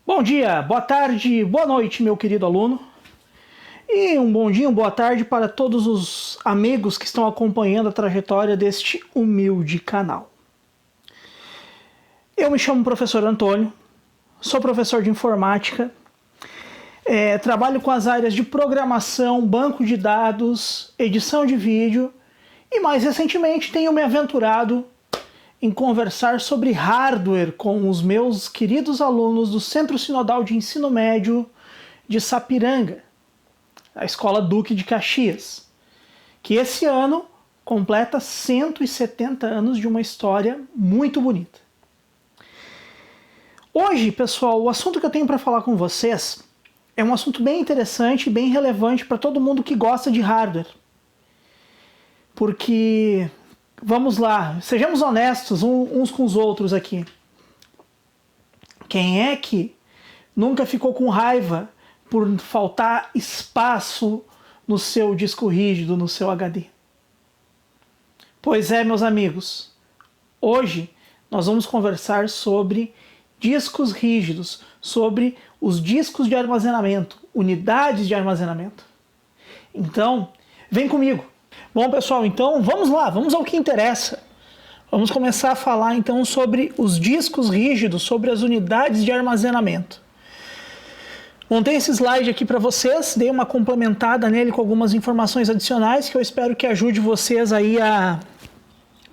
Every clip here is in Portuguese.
Bom dia, boa tarde, boa noite, meu querido aluno. E um bom dia, uma boa tarde para todos os amigos que estão acompanhando a trajetória deste humilde canal. Eu me chamo professor Antônio, sou professor de informática, trabalho com as áreas de programação, banco de dados, edição de vídeo e mais recentemente tenho me aventurado em conversar sobre hardware com os meus queridos alunos do Centro Sinodal de Ensino Médio de Sapiranga, a Escola Duque de Caxias, que esse ano completa 170 anos de uma história muito bonita. Hoje, pessoal, o assunto que eu tenho para falar com vocês é um assunto bem interessante e bem relevante para todo mundo que gosta de hardware. Porque, vamos lá, sejamos honestos uns com os outros aqui. Quem é que nunca ficou com raiva por faltar espaço no seu disco rígido, no seu HD? Pois é, meus amigos, hoje nós vamos conversar sobre discos rígidos, sobre os discos de armazenamento, unidades de armazenamento. Então, vem comigo. Bom, pessoal, então vamos lá, vamos ao que interessa. Vamos começar a falar então sobre os discos rígidos, sobre as unidades de armazenamento. Montei esse slide aqui para vocês, dei uma complementada nele com algumas informações adicionais que eu espero que ajude vocês aí a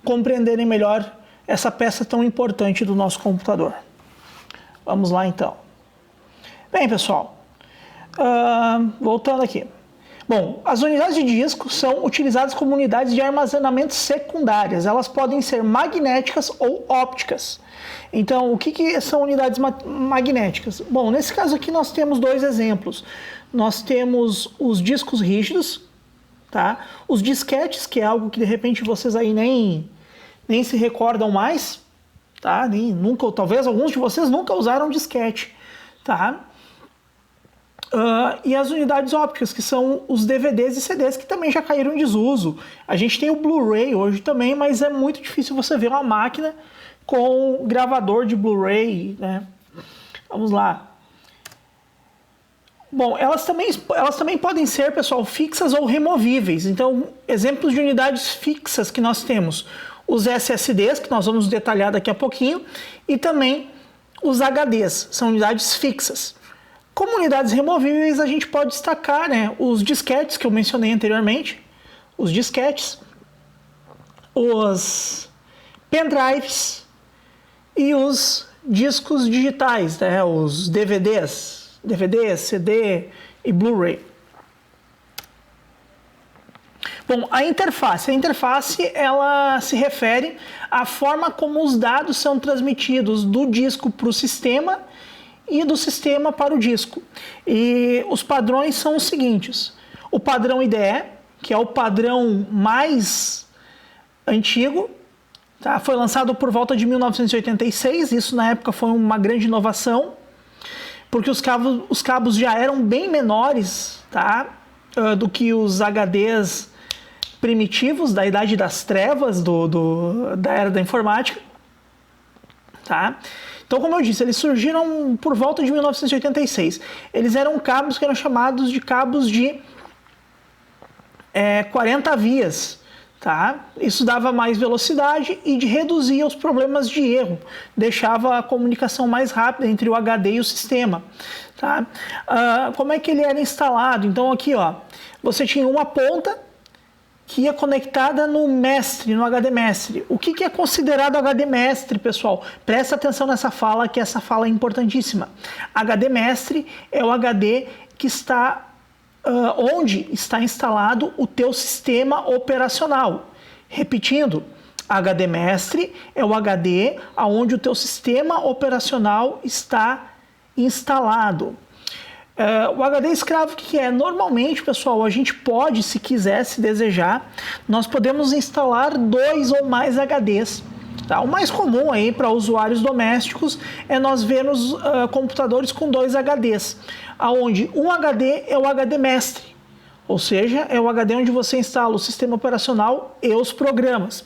compreenderem melhor essa peça tão importante do nosso computador. Vamos lá então. Bem, pessoal, voltando aqui. Bom, as unidades de disco são utilizadas como unidades de armazenamento secundárias. Elas podem ser magnéticas ou ópticas. Então, o que são unidades magnéticas? Bom, nesse caso aqui nós temos dois exemplos. Nós temos os discos rígidos, tá? Os disquetes, que é algo que de repente vocês aí nem se recordam mais, tá? Nunca, talvez alguns de vocês nunca usaram disquete, tá? E as unidades ópticas, que são os DVDs e CDs, que também já caíram em desuso. A gente tem o Blu-ray hoje também, mas é muito difícil você ver uma máquina com gravador de Blu-ray, né? Vamos lá. Bom, elas também podem ser, pessoal, fixas ou removíveis. Então, exemplos de unidades fixas que nós temos: os SSDs, que nós vamos detalhar daqui a pouquinho, e também os HDs, são unidades fixas. Como unidades removíveis, a gente pode destacar, né, os disquetes que eu mencionei anteriormente, os disquetes, os pendrives e os discos digitais, né, os DVDs, CD e Blu-ray. Bom, a interface ela se refere à forma como os dados são transmitidos do disco para o sistema e do sistema para o disco. E os padrões são os seguintes: o padrão IDE, que é o padrão mais antigo, tá? Foi lançado por volta de 1986, isso na época foi uma grande inovação, porque os cabos já eram bem menores, tá? Do que os HDs primitivos da Idade das Trevas, da era da informática, tá? Então, como eu disse, eles surgiram por volta de 1986. Eles eram cabos que eram chamados de cabos de 40 vias, tá? Isso dava mais velocidade e reduzia os problemas de erro, deixava a comunicação mais rápida entre o HD e o sistema, tá? Como é que ele era instalado? Então, aqui, ó, você tinha uma ponta que ia conectada no mestre, no HD mestre. O que é considerado HD mestre, pessoal? Presta atenção nessa fala, que essa fala é importantíssima. HD mestre é o HD que está onde está instalado o teu sistema operacional. Repetindo, HD mestre é o HD onde o teu sistema operacional está instalado. O HD escravo, o que é? Normalmente, pessoal, a gente pode, se quiser, se desejar, nós podemos instalar 2 ou mais HDs. Tá? O mais comum aí para usuários domésticos é nós vermos computadores com 2 HDs, onde um HD é o HD mestre, ou seja, é o HD onde você instala o sistema operacional e os programas.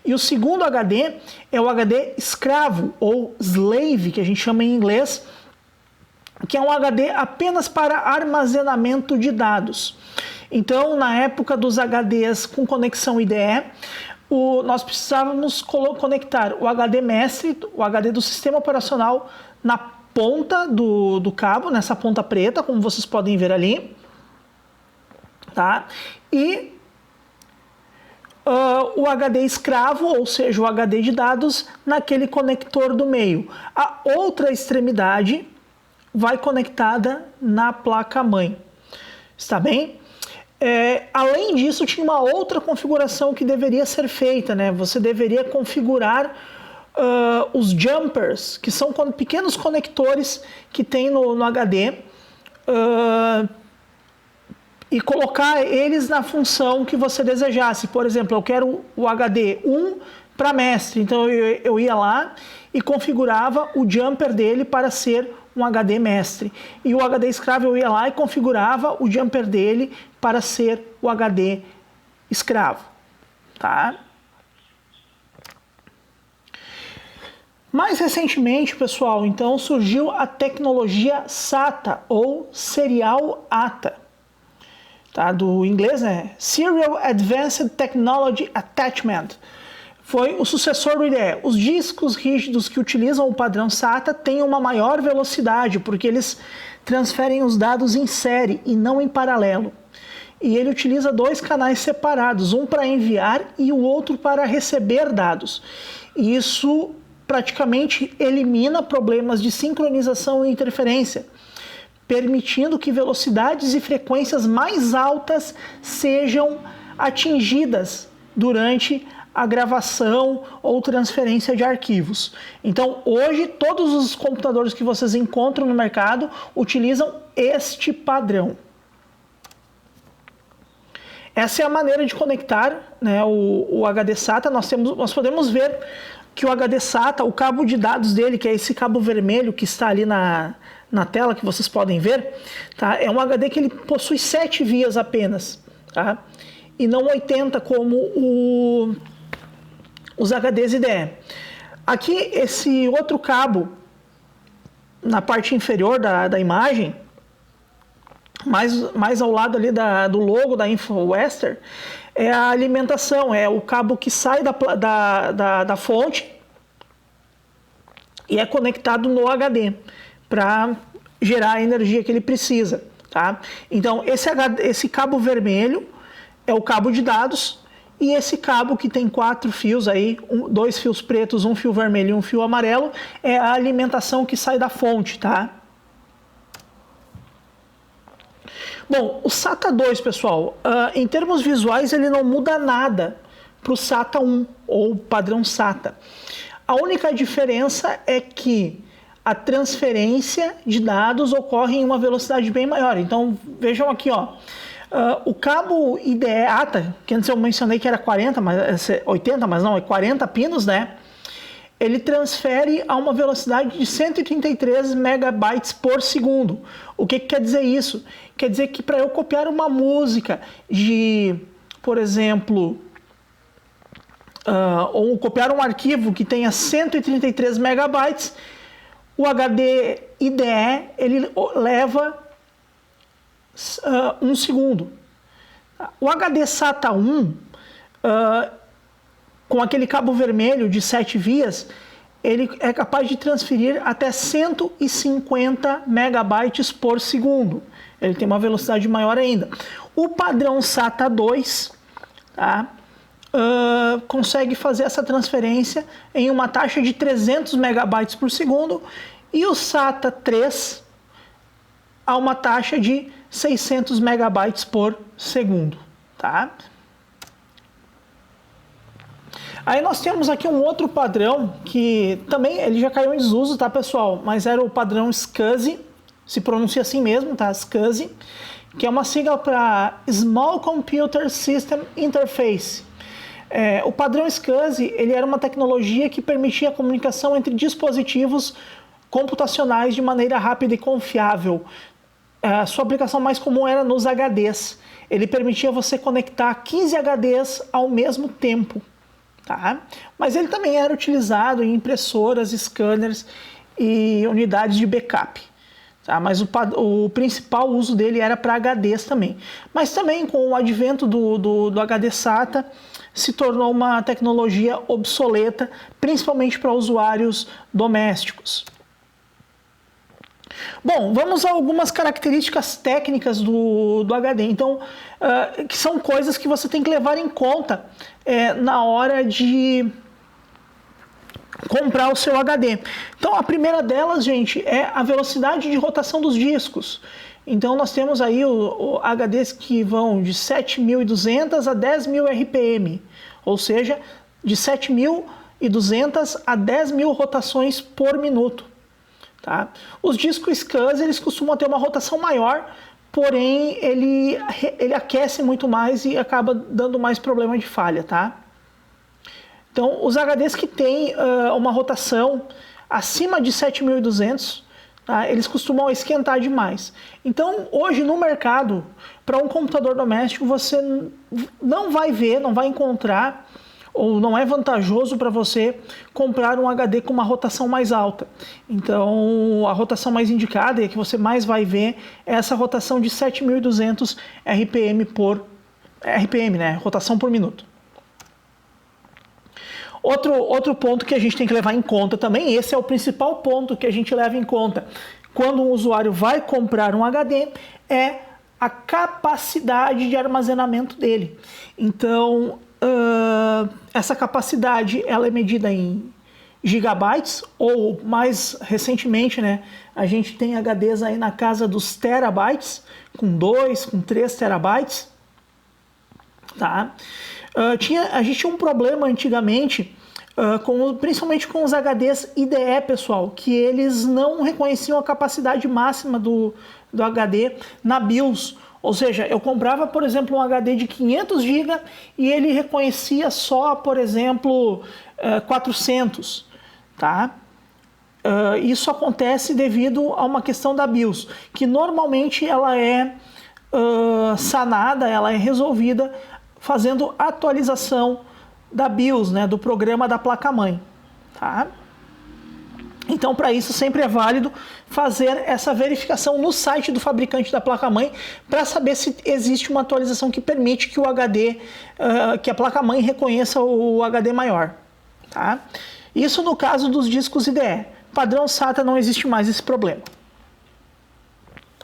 E o segundo HD é o HD escravo, ou slave, que a gente chama em inglês, que é um HD apenas para armazenamento de dados. Então, na época dos HDs com conexão IDE, nós precisávamos conectar o HD mestre, o HD do sistema operacional, na ponta do cabo, nessa ponta preta, como vocês podem ver ali, tá? E o HD escravo, ou seja, o HD de dados, naquele conector do meio. A outra extremidade vai conectada na placa-mãe. Está bem? Além disso, tinha uma outra configuração que deveria ser feita, né? Você deveria configurar os jumpers, que são pequenos conectores que tem no HD, e colocar eles na função que você desejasse. Por exemplo, eu quero o HD 1 para mestre, então eu ia lá e configurava o jumper dele para ser um HD mestre. E o HD escravo eu ia lá e configurava o jumper dele para ser o HD escravo. Tá? Mais recentemente, pessoal, então surgiu a tecnologia SATA ou Serial ATA. Tá? Do inglês, né? Serial Advanced Technology Attachment. Foi o sucessor do IDE. Os discos rígidos que utilizam o padrão SATA têm uma maior velocidade, porque eles transferem os dados em série e não em paralelo. E ele utiliza dois canais separados, um para enviar e o outro para receber dados. E isso praticamente elimina problemas de sincronização e interferência, permitindo que velocidades e frequências mais altas sejam atingidas durante a gravação ou transferência de arquivos. Então, hoje, todos os computadores que vocês encontram no mercado utilizam este padrão. Essa é a maneira de conectar, né, o HD SATA. Nós podemos ver que o HD SATA, o cabo de dados dele, que é esse cabo vermelho que está ali na tela, que vocês podem ver, tá? É um HD que ele possui 7 vias apenas, tá? E não 80 como os HDs IDE. Aqui, esse outro cabo, na parte inferior da imagem, mais ao lado ali do logo da InfoWestern, é a alimentação, é o cabo que sai da fonte e é conectado no HD para gerar a energia que ele precisa. Tá? Então, esse cabo vermelho é o cabo de dados, e esse cabo que tem 4 fios aí, 2 fios pretos, um fio vermelho e um fio amarelo, é a alimentação que sai da fonte, tá? Bom, o SATA 2, pessoal, em termos visuais ele não muda nada para o SATA 1 ou padrão SATA. A única diferença é que a transferência de dados ocorre em uma velocidade bem maior. Então vejam aqui, ó, o cabo IDE ATA, que antes eu mencionei que era 80, mas não, é 40 pinos, né? Ele transfere a uma velocidade de 133 megabytes por segundo. O que quer dizer isso? Quer dizer que para eu copiar uma música de, por exemplo, ou copiar um arquivo que tenha 133 megabytes, o HD IDE ele leva 1 segundo. O HD SATA 1, com aquele cabo vermelho de 7 vias, ele é capaz de transferir até 150 megabytes por segundo. Ele tem uma velocidade maior ainda. O padrão SATA 2, tá, consegue fazer essa transferência em uma taxa de 300 megabytes por segundo, e o SATA 3 a uma taxa de 600 megabytes por segundo, tá? Aí nós temos aqui um outro padrão que também ele já caiu em desuso, tá, pessoal? Mas era o padrão SCSI, se pronuncia assim mesmo, tá? SCSI, que é uma sigla para Small Computer System Interface. O padrão SCSI ele era uma tecnologia que permitia a comunicação entre dispositivos computacionais de maneira rápida e confiável. Sua aplicação mais comum era nos HDs. Ele permitia você conectar 15 HDs ao mesmo tempo. Tá? Mas ele também era utilizado em impressoras, scanners e unidades de backup. tá? Mas o principal uso dele era para HDs também. Mas também com o advento do HD SATA, se tornou uma tecnologia obsoleta, principalmente para usuários domésticos. Bom, vamos a algumas características técnicas do HD. Então, que são coisas que você tem que levar em conta na hora de comprar o seu HD. Então, a primeira delas, gente, é a velocidade de rotação dos discos. Então, nós temos aí o HDs que vão de 7.200 a 10.000 RPM, ou seja, de 7.200 a 10.000 rotações por minuto. Tá? Os discos SCSI, eles costumam ter uma rotação maior, porém ele aquece muito mais e acaba dando mais problema de falha. Tá? Então, os HDs que têm uma rotação acima de 7.200, tá? Eles costumam esquentar demais. Então, hoje no mercado, para um computador doméstico, você não vai encontrar, ou não é vantajoso para você comprar um HD com uma rotação mais alta. Então, a rotação mais indicada e a que você mais vai ver é essa rotação de 7.200 RPM, né? Rotação por minuto. Outro ponto que a gente tem que levar em conta também, esse é o principal ponto que a gente leva em conta quando um usuário vai comprar um HD, é a capacidade de armazenamento dele. Então, essa capacidade ela é medida em gigabytes, ou mais recentemente, né, a gente tem HDs aí na casa dos terabytes, com 2, com 3 terabytes. Tá? A gente tinha um problema antigamente, principalmente com os HDs IDE, pessoal, que eles não reconheciam a capacidade máxima do HD na BIOS. Ou seja, eu comprava, por exemplo, um HD de 500 GB e ele reconhecia só, por exemplo, 400. Tá? Isso acontece devido a uma questão da BIOS, que normalmente ela é sanada, ela é resolvida fazendo atualização da BIOS, né, do programa da placa-mãe. Tá? Então, para isso, sempre é válido fazer essa verificação no site do fabricante da placa-mãe para saber se existe uma atualização que permite que o HD, que a placa-mãe reconheça o HD maior. Tá? Isso no caso dos discos IDE. Padrão SATA não existe mais esse problema.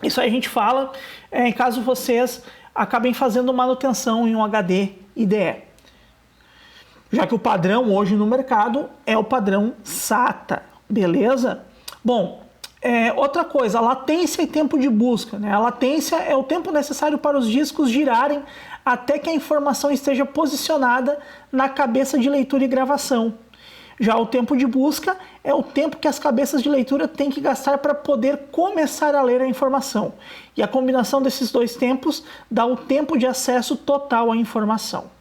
Isso aí a gente fala em caso vocês acabem fazendo manutenção em um HD IDE. Já que o padrão hoje no mercado é o padrão SATA. Beleza? Bom, outra coisa, latência e tempo de busca. Né? A latência é o tempo necessário para os discos girarem até que a informação esteja posicionada na cabeça de leitura e gravação. Já o tempo de busca é o tempo que as cabeças de leitura têm que gastar para poder começar a ler a informação. E a combinação desses dois tempos dá o tempo de acesso total à informação.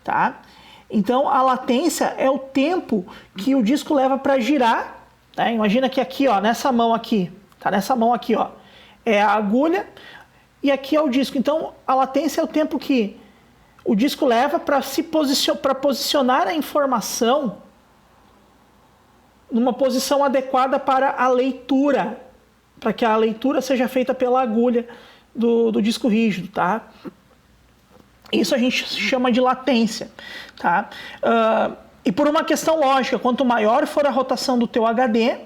Tá? Então, a latência é o tempo que o disco leva para girar. Né? Imagina que aqui, ó, nessa mão aqui, tá? Nessa mão aqui, ó, é a agulha e aqui é o disco. Então, a latência é o tempo que o disco leva para posicionar a informação numa posição adequada para a leitura, para que a leitura seja feita pela agulha do disco rígido, tá? Isso a gente chama de latência, tá? E por uma questão lógica, quanto maior for a rotação do teu HD,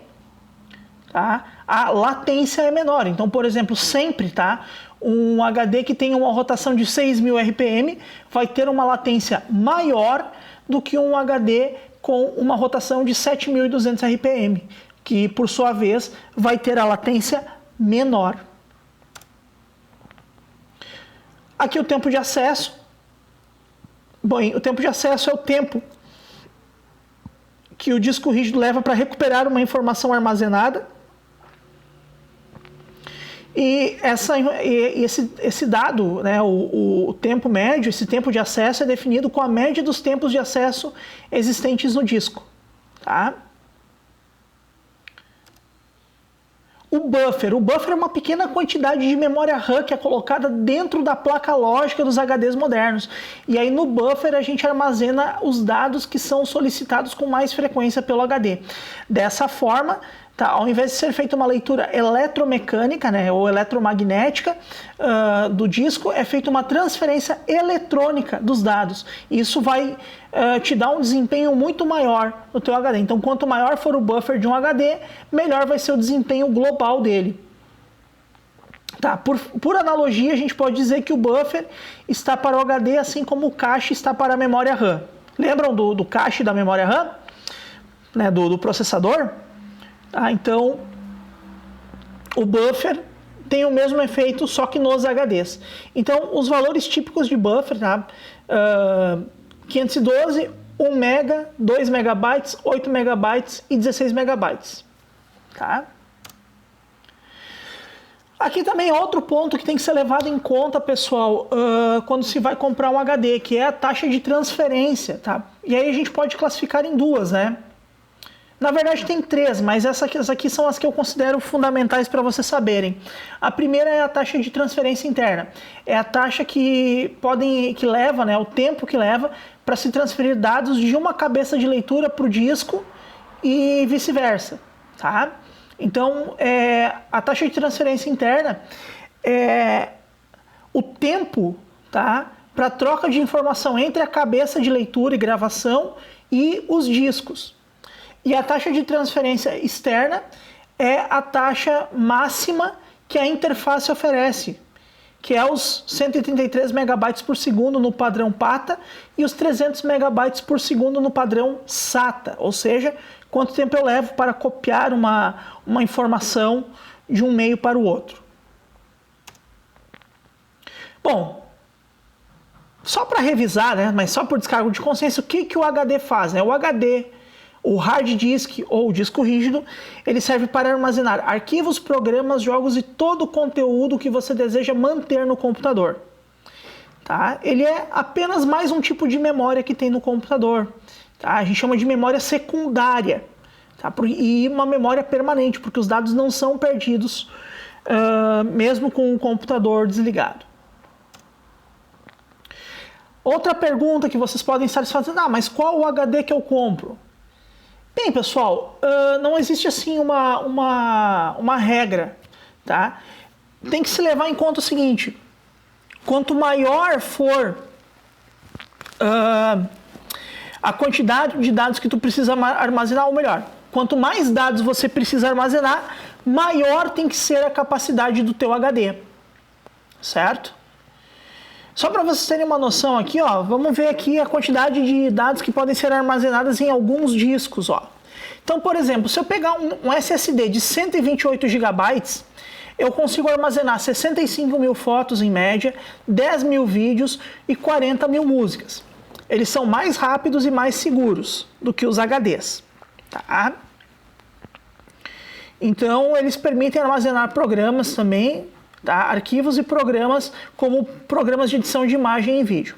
tá? A latência é menor. Então, por exemplo, sempre, tá? Um HD que tem uma rotação de 6.000 RPM vai ter uma latência maior do que um HD com uma rotação de 7.200 RPM, que por sua vez vai ter a latência menor. Aqui o tempo de acesso. Bom, o tempo de acesso é o tempo que o disco rígido leva para recuperar uma informação armazenada. E esse dado, né, o tempo médio, esse tempo de acesso é definido com a média dos tempos de acesso existentes no disco. Tá? O buffer é uma pequena quantidade de memória RAM que é colocada dentro da placa lógica dos HDs modernos. E aí no buffer a gente armazena os dados que são solicitados com mais frequência pelo HD. Dessa forma, tá? Ao invés de ser feita uma leitura eletromecânica, né, ou eletromagnética do disco, é feita uma transferência eletrônica dos dados. Isso vai te dar um desempenho muito maior no teu HD. Então, quanto maior for o buffer de um HD, melhor vai ser o desempenho global dele. Tá, por analogia, a gente pode dizer que o buffer está para o HD, assim como o cache está para a memória RAM. Lembram do cache da memória RAM? Né, do processador? Tá, então, o buffer tem o mesmo efeito, só que nos HDs. Então, os valores típicos de buffer, tá? 512, 1 MB, 2 MB, 8 MB e 16 MB. Tá? Aqui também é outro ponto que tem que ser levado em conta, pessoal, quando se vai comprar um HD, que é a taxa de transferência, tá? E aí a gente pode classificar em duas, né? Na verdade tem três, mas essas aqui são as que eu considero fundamentais para vocês saberem. A primeira é a taxa de transferência interna. É a taxa que leva, né, o tempo que leva para se transferir dados de uma cabeça de leitura para o disco e vice-versa, tá? Então, a taxa de transferência interna é o tempo, tá, para troca de informação entre a cabeça de leitura e gravação e os discos. E a taxa de transferência externa é a taxa máxima que a interface oferece, que é os 133 megabytes por segundo no padrão PATA e os 300 megabytes por segundo no padrão SATA, ou seja, quanto tempo eu levo para copiar uma informação de um meio para o outro. Bom, só para revisar, né, mas só por descargo de consciência, o que o HD faz? Né? O HD, o hard disk ou o disco rígido, ele serve para armazenar arquivos, programas, jogos e todo o conteúdo que você deseja manter no computador. Tá? Ele é apenas mais um tipo de memória que tem no computador. Tá? A gente chama de memória secundária, tá? E uma memória permanente, porque os dados não são perdidos mesmo com o computador desligado. Outra pergunta que vocês podem estar se fazendo, mas qual o HD que eu compro? Bem, pessoal, não existe assim uma regra, tá? Tem que se levar em conta o seguinte: quanto maior for a quantidade de dados que tu precisa armazenar, ou melhor, quanto mais dados você precisa armazenar, maior tem que ser a capacidade do teu HD, certo? Só para vocês terem uma noção aqui, ó, vamos ver aqui a quantidade de dados que podem ser armazenados em alguns discos, ó. Então, por exemplo, se eu pegar um SSD de 128 GB, eu consigo armazenar 65 mil fotos em média, 10 mil vídeos e 40 mil músicas. Eles são mais rápidos e mais seguros do que os HDs, tá? Então, eles permitem armazenar programas também, tá? Arquivos e programas como programas de edição de imagem e vídeo.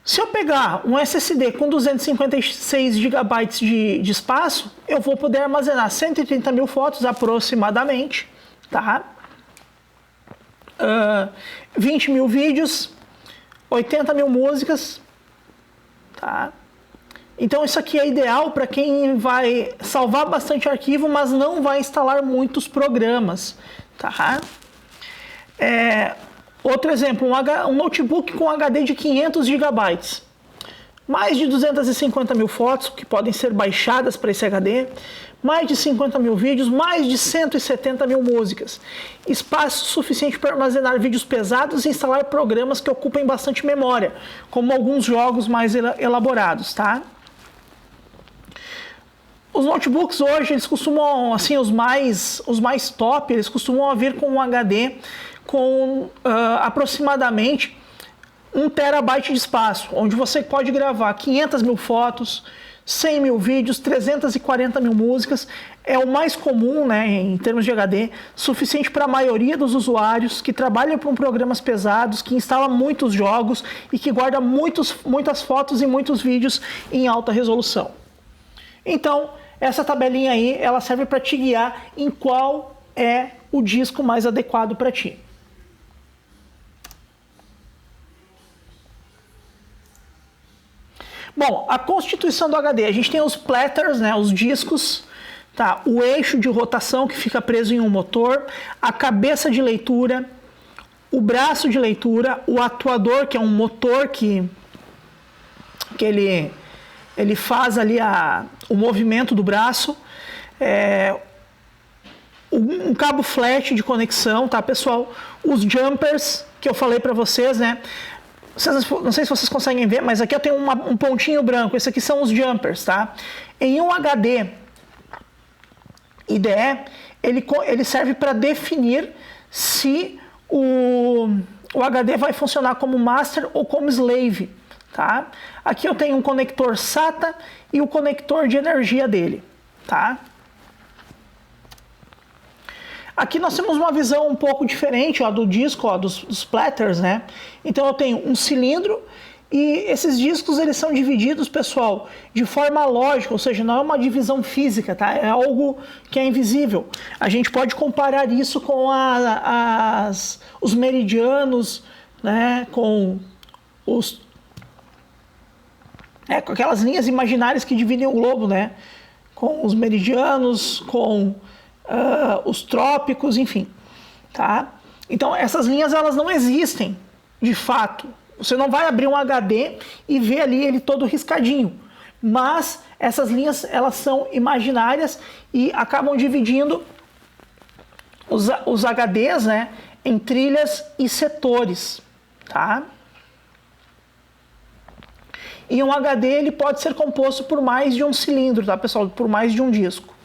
Se eu pegar um SSD com 256 GB de espaço, eu vou poder armazenar 130 mil fotos aproximadamente, tá? 20 mil vídeos, 80 mil músicas, tá? Então isso aqui é ideal para quem vai salvar bastante arquivo, mas não vai instalar muitos programas, tá? Outro exemplo, um notebook com HD de 500 GB, mais de 250 mil fotos que podem ser baixadas para esse HD, mais de 50 mil vídeos, mais de 170 mil músicas. Espaço suficiente para armazenar vídeos pesados e instalar programas que ocupem bastante memória, como alguns jogos mais elaborados, tá? Os notebooks hoje, eles costumam, assim, os mais top, eles costumam vir com um HD com aproximadamente 1 terabyte de espaço, onde você pode gravar 500 mil fotos, 100 mil vídeos, 340 mil músicas. É o mais comum, né, em termos de HD, suficiente para a maioria dos usuários que trabalham com programas pesados, que instalam muitos jogos e que guardam muitas fotos e muitos vídeos em alta resolução. Então, essa tabelinha aí, ela serve para te guiar em qual é o disco mais adequado para ti. Bom, a constituição do HD, a gente tem os platters, né, os discos, tá? O eixo de rotação que fica preso em um motor, a cabeça de leitura, o braço de leitura, o atuador, que é um motor que ele faz ali o movimento do braço, um cabo flash de conexão, tá, pessoal? Os jumpers que eu falei para vocês, né? Não sei se vocês conseguem ver, mas aqui eu tenho um pontinho branco. Esses aqui são os jumpers, tá? Em um HD IDE, ele serve para definir se o HD vai funcionar como master ou como slave, tá? Aqui eu tenho um conector SATA e o conector de energia dele, tá? Aqui nós temos uma visão um pouco diferente, ó, do disco, ó, dos platters, né? Então eu tenho um cilindro e esses discos eles são divididos, pessoal, de forma lógica, ou seja, não é uma divisão física, tá? É algo que é invisível. A gente pode comparar isso com os meridianos, né? Com aquelas linhas imaginárias que dividem o globo, né? Com os meridianos, com os trópicos, enfim, tá? Então essas linhas elas não existem de fato. Você não vai abrir um HD e ver ali ele todo riscadinho, mas essas linhas elas são imaginárias e acabam dividindo os HDs, né, em trilhas e setores, tá? E um HD ele pode ser composto por mais de um cilindro, tá, pessoal? Por mais de um disco,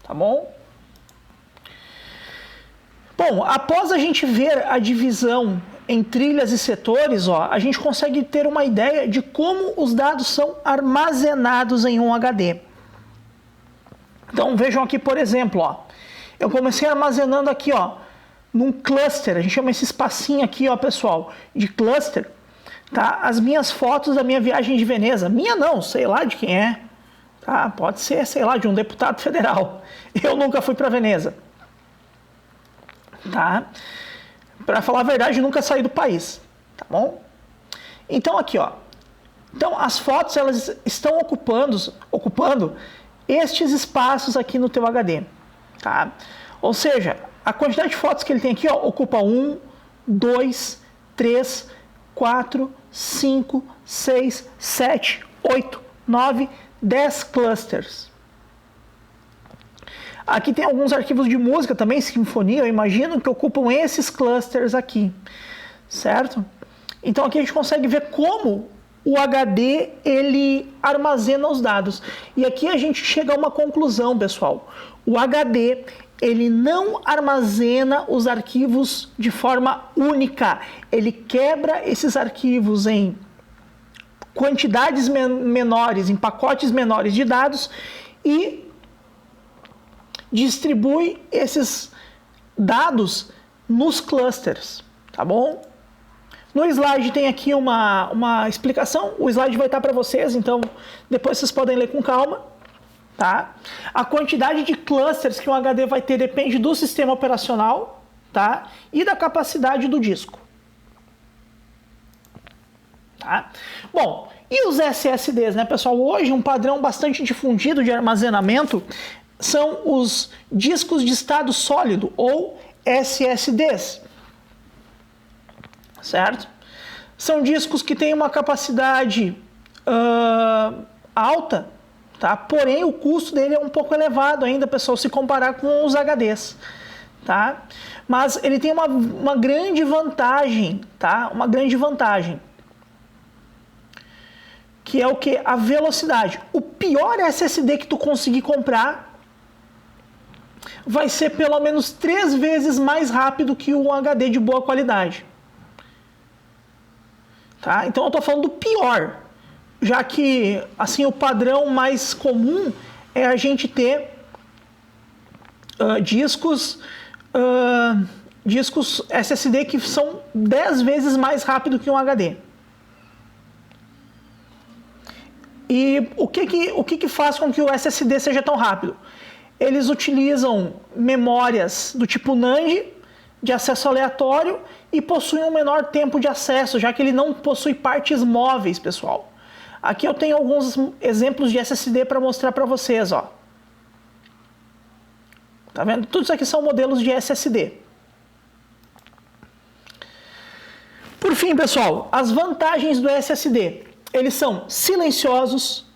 tá bom? Bom, após a gente ver a divisão em trilhas e setores, ó, a gente consegue ter uma ideia de como os dados são armazenados em um HD. Então vejam aqui, por exemplo, ó, eu comecei armazenando aqui, ó, num cluster, a gente chama esse espacinho aqui, ó, pessoal, de cluster, tá? As minhas fotos da minha viagem de Veneza. Minha não, sei lá de quem é, tá? Pode ser, sei lá, de um deputado federal. Eu nunca fui para Veneza. Tá? Para falar a verdade, nunca saí do país, tá bom? Então aqui, ó. Então as fotos elas estão ocupando estes espaços aqui no teu HD, tá? Ou seja, a quantidade de fotos que ele tem aqui, ó, ocupa 1, 2, 3, 4, 5, 6, 7, 8, 9, 10 clusters. Aqui tem alguns arquivos de música também, sinfonia, eu imagino, que ocupam esses clusters aqui, certo? Então aqui a gente consegue ver como o HD ele armazena os dados. E aqui a gente chega a uma conclusão, pessoal. O HD ele não armazena os arquivos de forma única. Ele quebra esses arquivos em quantidades menores, em pacotes menores de dados e distribui esses dados nos clusters, tá bom? No slide tem aqui uma explicação, o slide vai estar para vocês, então depois vocês podem ler com calma, tá? A quantidade de clusters que um HD vai ter depende do sistema operacional, tá? E da capacidade do disco, tá? Bom, e os SSDs, né, pessoal? Hoje um padrão bastante difundido de armazenamento são os discos de estado sólido, ou SSDs, certo? São discos que têm uma capacidade alta, tá? Porém o custo dele é um pouco elevado ainda, pessoal, se comparar com os HDs, tá? Mas ele tem uma grande vantagem, tá? Uma grande vantagem, que é o que? A velocidade. O pior SSD que tu conseguir comprar vai ser pelo menos 3 vezes mais rápido que um HD de boa qualidade. Tá? Então eu estou falando do pior, já que assim o padrão mais comum é a gente ter discos SSD que são 10 vezes mais rápido que um HD. E o que faz com que o SSD seja tão rápido? Eles utilizam memórias do tipo NAND, de acesso aleatório, e possuem um menor tempo de acesso, já que ele não possui partes móveis, pessoal. Aqui eu tenho alguns exemplos de SSD para mostrar para vocês, ó. Tá vendo? Tudo isso aqui são modelos de SSD. Por fim, pessoal, as vantagens do SSD. Eles são silenciosos,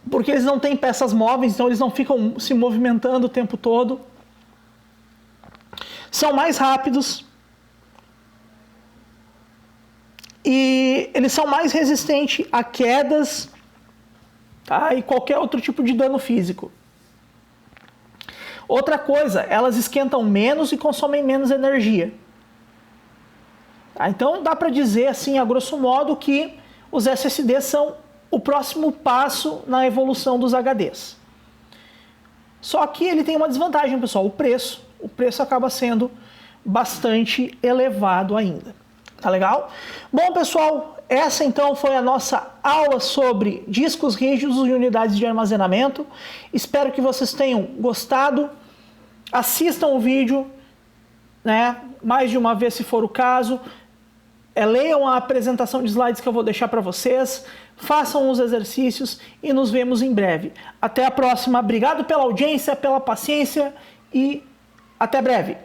porque eles não têm peças móveis, então eles não ficam se movimentando o tempo todo. São mais rápidos. E eles são mais resistentes a quedas, tá? E qualquer outro tipo de dano físico. Outra coisa, elas esquentam menos e consomem menos energia. Tá? Então dá para dizer assim, a grosso modo, que os SSDs são o próximo passo na evolução dos HDs. Só que ele tem uma desvantagem, pessoal, o preço. O preço acaba sendo bastante elevado ainda. Tá legal? Bom, pessoal, essa então foi a nossa aula sobre discos rígidos e unidades de armazenamento. Espero que vocês tenham gostado. Assistam o vídeo, né, mais de uma vez se for o caso. Leiam a apresentação de slides que eu vou deixar para vocês. Façam os exercícios e nos vemos em breve. Até a próxima. Obrigado pela audiência, pela paciência e até breve.